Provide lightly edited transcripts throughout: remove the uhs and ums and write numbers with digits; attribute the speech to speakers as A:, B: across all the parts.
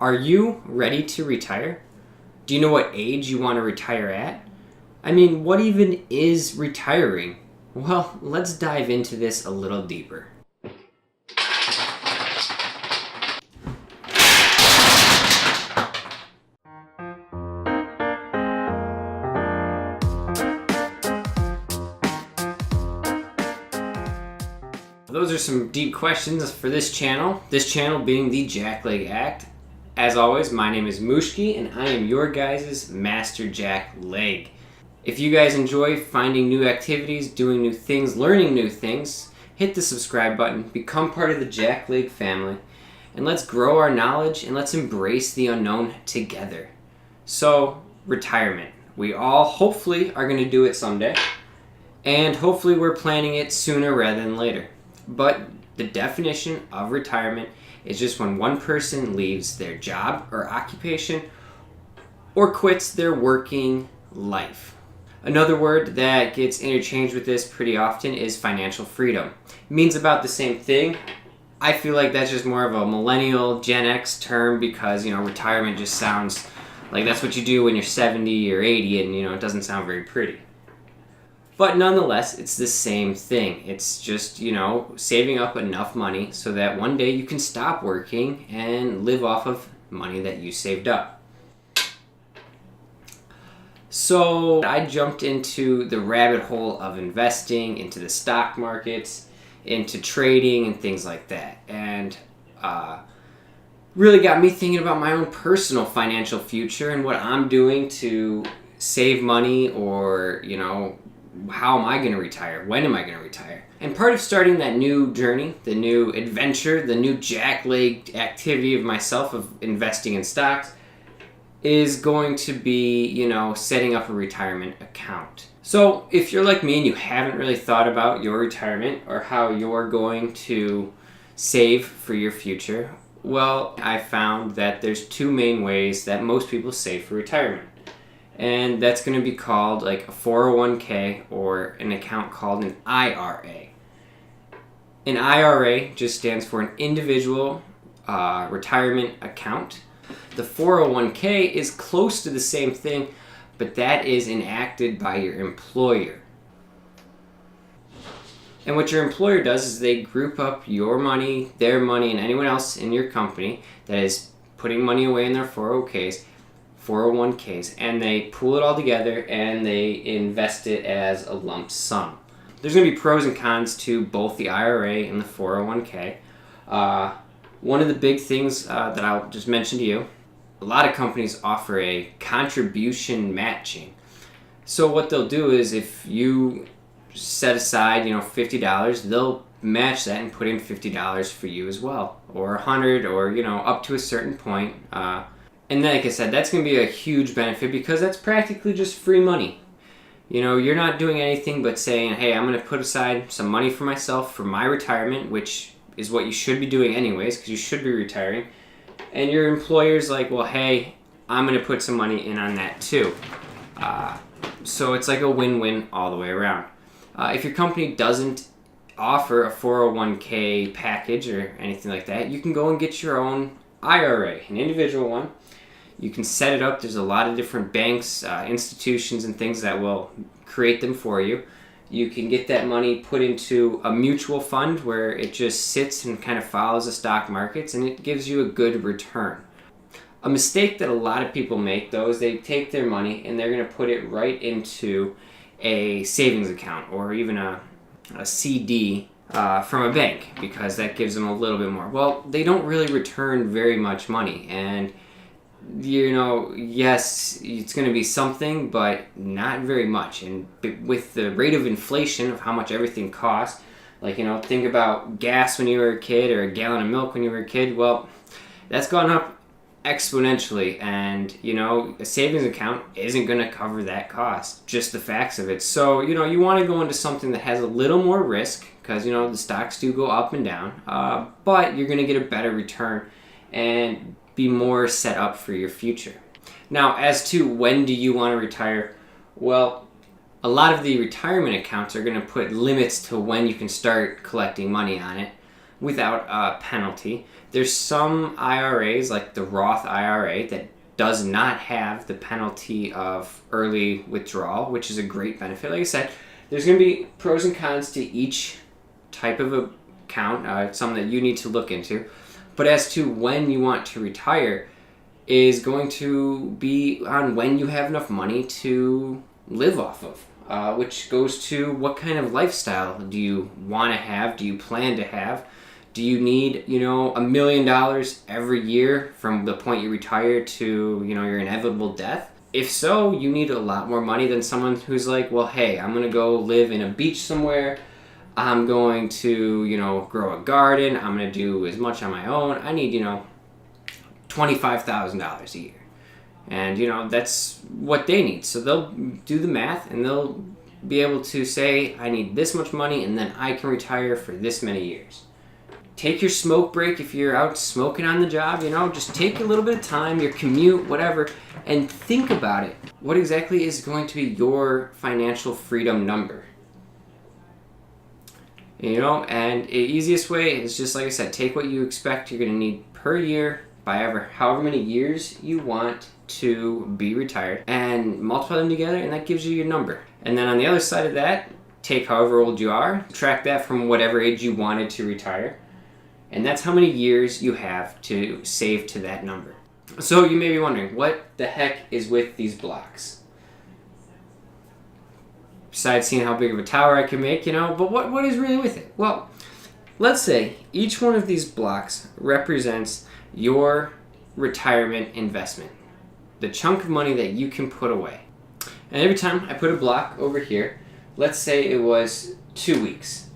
A: Are you ready to retire? Do you know what age you want to retire at? I mean, what even is retiring? Well, let's dive into this a little deeper. Those are some deep questions for this channel being the Jackleg Act. As always, my name is Mushki, and I am your guys' Master Jackleg. If you guys enjoy finding new activities, doing new things, learning new things, hit the subscribe button, become part of the Jackleg family, and let's grow our knowledge and let's embrace the unknown together. So, retirement. We all hopefully are going to do it someday, and hopefully we're planning it sooner rather than later. But the definition of retirement is just when one person leaves their job or occupation or quits their working life. Another word that gets interchanged with this pretty often is financial freedom. It means about the same thing. I feel like that's just more of a millennial Gen X term because, retirement just sounds like that's what you do when you're 70 or 80 and, it doesn't sound very pretty. But nonetheless, it's the same thing. It's just, saving up enough money so that one day you can stop working and live off of money that you saved up. So I jumped into the rabbit hole of investing, into the stock markets, into trading and things like that. And really got me thinking about my own personal financial future and what I'm doing to save money or, how am I going to retire? When am I going to retire? And part of starting that new journey, the new adventure, the new Jackleg activity of myself of investing in stocks is going to be, setting up a retirement account. So if you're like me and you haven't really thought about your retirement or how you're going to save for your future, well, I found that there's two main ways that most people save for retirement. And that's going to be called like a 401k or an account called an IRA. An IRA just stands for an individual retirement account. The 401k is close to the same thing, but that is enacted by your employer. And what your employer does is they group up your money, their money, and anyone else in your company that is putting money away in their 401ks, and they pool it all together and they invest it as a lump sum. There's going to be pros and cons to both the IRA and the 401k. One of the big things that I'll just mention to you, a lot of companies offer a contribution matching. So what they'll do is if you set aside, $50, they'll match that and put in $50 for you as well, or $100, or up to a certain point. And like I said, that's going to be a huge benefit because that's practically just free money. You're not doing anything but saying, hey, I'm going to put aside some money for myself for my retirement, which is what you should be doing anyways because you should be retiring. And your employer's like, well, hey, I'm going to put some money in on that too. So it's like a win-win all the way around. If your company doesn't offer a 401k package or anything like that, you can go and get your own IRA, an individual one. You can set it up. There's a lot of different banks, institutions, and things that will create them for you. You can get that money put into a mutual fund where it just sits and kind of follows the stock markets, and it gives you a good return. A mistake that a lot of people make, though, is they take their money and they're going to put it right into a savings account or even a CD from a bank because that gives them a little bit more. Well, they don't really return very much money, and yes, it's going to be something, but not very much. And with the rate of inflation of how much everything costs, think about gas when you were a kid or a gallon of milk when you were a kid. Well, that's gone up exponentially, and a savings account isn't going to cover that cost, just the facts of it. So you want to go into something that has a little more risk because the stocks do go up and down, but you're going to get a better return and be more set up for your future. Now, as to when do you want to retire, well, a lot of the retirement accounts are going to put limits to when you can start collecting money on it. without a penalty. There's some IRAs, like the Roth IRA, that does not have the penalty of early withdrawal, which is a great benefit. Like I said, there's going to be pros and cons to each type of account, something that you need to look into. But as to when you want to retire is going to be on when you have enough money to live off of, which goes to what kind of lifestyle do you want to have, do you plan to have? Do you need, $1 million every year from the point you retire to, your inevitable death? If so, you need a lot more money than someone who's like, well, hey, I'm going to go live in a beach somewhere. I'm going to, grow a garden. I'm going to do as much on my own. I need, $25,000 a year. And, that's what they need. So they'll do the math and they'll be able to say, I need this much money and then I can retire for this many years. Take your smoke break if you're out smoking on the job, just take a little bit of time, your commute, whatever, and think about it. What exactly is going to be your financial freedom number? And the easiest way is just like I said, take what you expect you're going to need per year by however many years you want to be retired and multiply them together, and that gives you your number. And then on the other side of that, take however old you are, subtract that from whatever age you wanted to retire, and that's how many years you have to save to that number. So you may be wondering, what the heck is with these blocks? Besides seeing how big of a tower I can make, but what is really with it? Well, let's say each one of these blocks represents your retirement investment, the chunk of money that you can put away. And every time I put a block over here, let's say it was 2 weeks.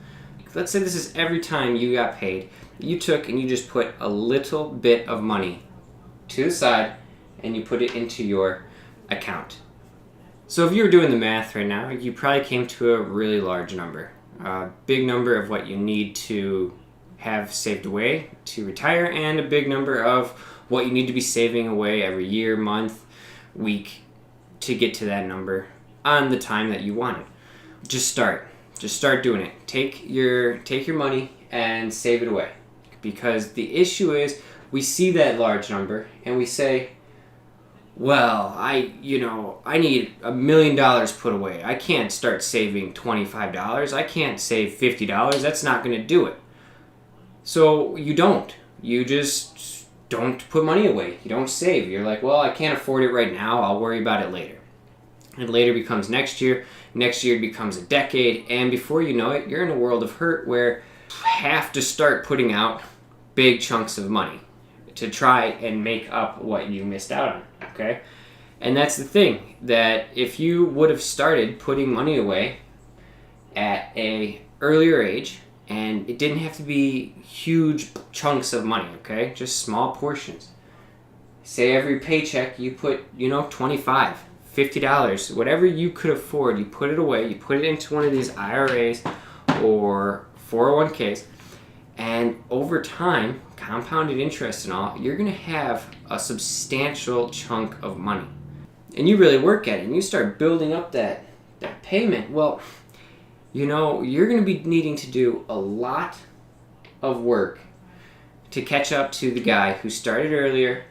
A: Let's say this is every time you got paid, you took and you just put a little bit of money to the side and you put it into your account. So if you were doing the math right now, you probably came to a really large number, a big number of what you need to have saved away to retire, and a big number of what you need to be saving away every year, month, week to get to that number on the time that you want it. Just start doing it. Take your money and save it away, because the issue is we see that large number and we say, well, I need $1 million put away. I can't start saving $25. I can't save $50. That's not going to do it. So you don't. You just don't put money away. You don't save. You're like, well, I can't afford it right now. I'll worry about it later. And later becomes next year. Next year becomes a decade. And before you know it, you're in a world of hurt where you have to start putting out big chunks of money to try and make up what you missed out on, okay? And that's the thing, that if you would have started putting money away at an earlier age, and it didn't have to be huge chunks of money, okay? Just small portions. Say every paycheck you put, $25, $50, whatever you could afford, you put it away, you put it into one of these IRAs or 401ks, and over time, compounded interest and all, you're going to have a substantial chunk of money. And you really work at it, and you start building up that payment. Well, you're going to be needing to do a lot of work to catch up to the guy who started earlier,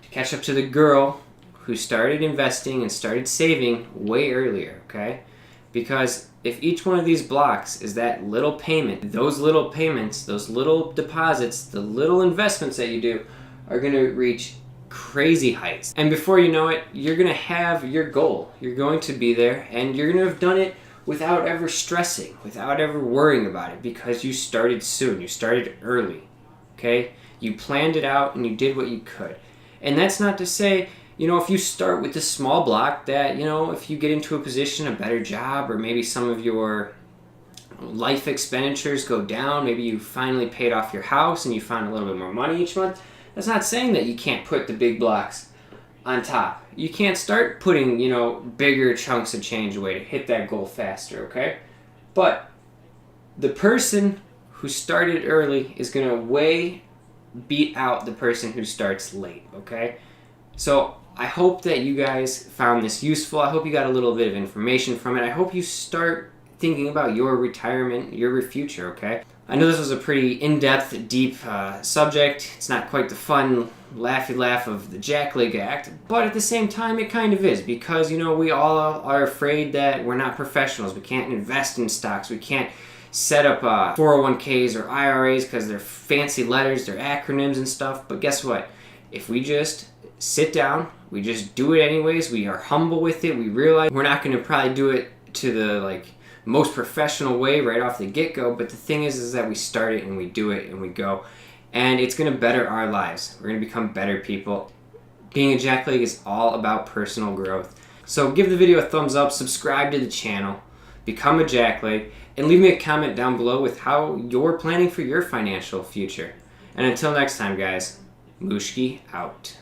A: to catch up to the girl who started investing and started saving way earlier, okay? Because if each one of these blocks is that little payment, those little payments, those little deposits, the little investments that you do are going to reach crazy heights. And before you know it, you're going to have your goal. You're going to be there, and you're going to have done it without ever stressing, without ever worrying about it, because you started soon. You started early, okay? You planned it out, and you did what you could. And that's not to say, if you start with this small block that, if you get into a position, a better job, or maybe some of your life expenditures go down, maybe you finally paid off your house and you found a little bit more money each month, that's not saying that you can't put the big blocks on top. You can't start putting, bigger chunks of change away to hit that goal faster, okay? But the person who started early is going to way beat out the person who starts late, okay? So I hope that you guys found this useful. I hope you got a little bit of information from it. I hope you start thinking about your retirement, your future, okay? I know this was a pretty in-depth, deep subject. It's not quite the fun, laughy laugh of the Jackleg Act, but at the same time it kind of is, because, you know, we all are afraid that we're not professionals. We can't invest in stocks. We can't set up 401ks or IRAs because they're fancy letters, they're acronyms and stuff. But guess what? If we just sit down, we just do it anyways, we are humble with it, we realize we're not going to probably do it to the most professional way right off the get-go, but the thing is that we start it and we do it and we go, and it's going to better our lives. We're going to become better people. Being a Jackleg is all about personal growth. So give the video a thumbs up, subscribe to the channel, become a Jackleg, and leave me a comment down below with how you're planning for your financial future. And until next time, guys, Mooshki out.